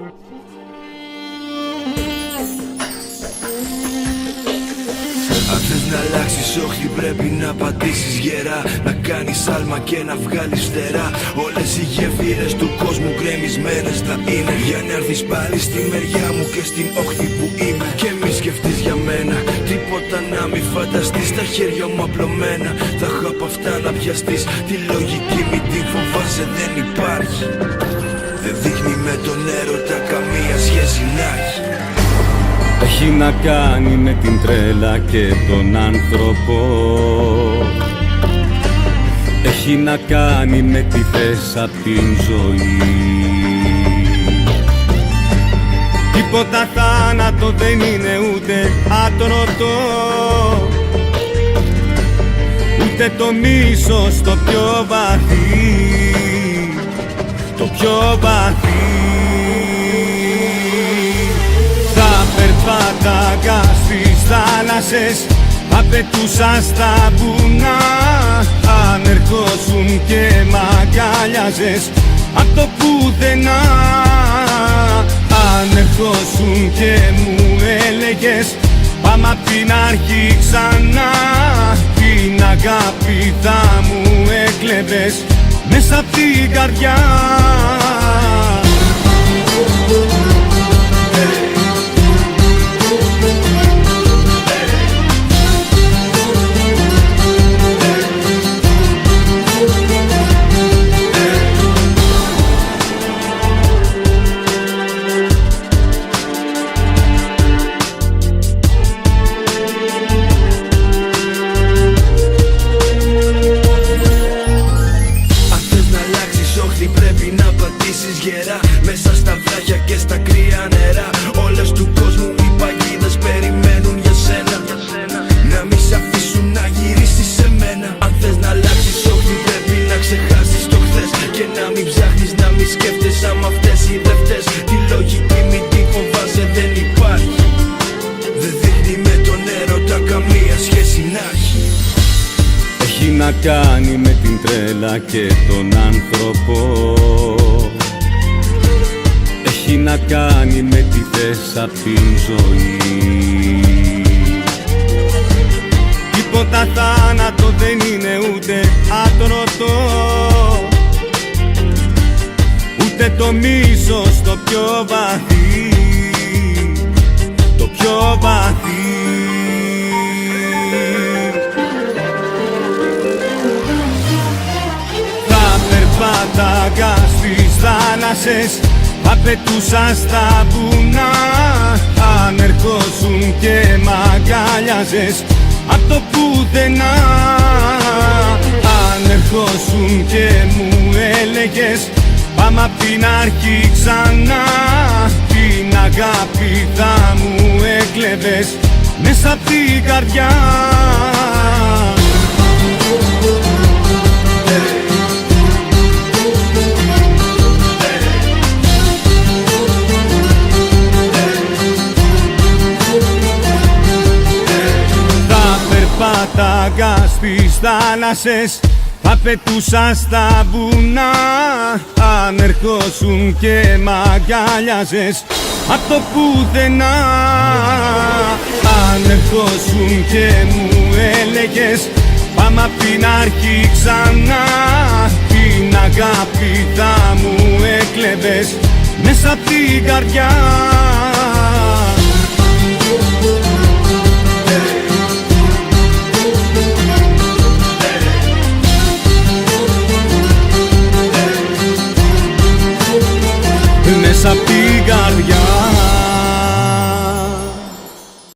Αν θες να αλλάξεις όχθη πρέπει να πατήσεις γερά, να κάνεις άλμα και να βγάλεις φτερά. Όλες οι γέφυρες του κόσμου γκρεμισμένες θα είναι, για να έρθεις πάλι στη μεριά μου και στην όχθη που είμαι. Και μη σκεφτείς για μένα τίποτα να μη φανταστείς, τα χέρια μου απλωμένα θα έχω απ' αυτά να πιαστείς. Τη λογική μη την φοβάσαι, δεν υπάρχει. Δεν δείχνει με τον έρωτα καμία σχέση να έχει. Έχει να κάνει με την τρέλα και τον άνθρωπο. Έχει να κάνει με τι θες απ' την ζωή. Τίποτα θάνατο δεν είναι ούτε άτρωτο, ούτε το μίσος το πιο βαθύ, το πιο βαθύ. Πάταγα στις θάλασσες, θα πετούσα στα βουνά. Αν ερχόσουν και μ' αγκάλιαζες απ' το πουθενά. Αν ερχόσουν και μου έλεγες πάμε απ' την αρχή ξανά. Την αγάπη θα μου έκλεβες μέσα απ' την καρδιά. Πρέπει να πατήσεις γερά μέσα στα βράχια και στα κρύα νερά. Όλες του κόσμου οι παγίδες περιμένουν για σένα, να μη σ' αφήσουν να γυρίσεις σε μένα. Αν θες να αλλάξεις όχθη πρέπει να ξεχάσεις το χθες και να μην ψάχνεις, να μην σκέφτεσαι άμα αυτές οι δευτές. Τη λογική μη την φοβάσαι, δεν υπάρχει. Δεν δείχνει με τον έρωτα καμία σχέση να έχει. Έχει να κάνει με την τρέλα και τον άνθρωπο. Έχει να κάνει με τι θες απ' την ζωή. Τίποτα θάνατο δεν είναι ούτε άτρωτο, ούτε το μίσος το πιο βαθύ, το πιο βαθύ. Πάταγα στις θάλασσες, θα πετούσα στα βουνά. Αν ερχόσουν και μ' αγκάλιαζες απ' το πουθενά. Αν ερχόσουν και μου έλεγες πάμε απ' την αρχή ξανά. Την αγάπη θα μου έκλεβες μέσα απ' την καρδιά. Πάταγα στις θάλασσες, θα πετούσα στα βουνά. Αν ερχόσουν και μ' αγκάλιαζες απ' το πουθενά. Αν ερχόσουν και μου έλεγες πάμε απ' την αρχή ξανά. Την αγάπη θα μου έκλεβες μέσα απ' την καρδιά.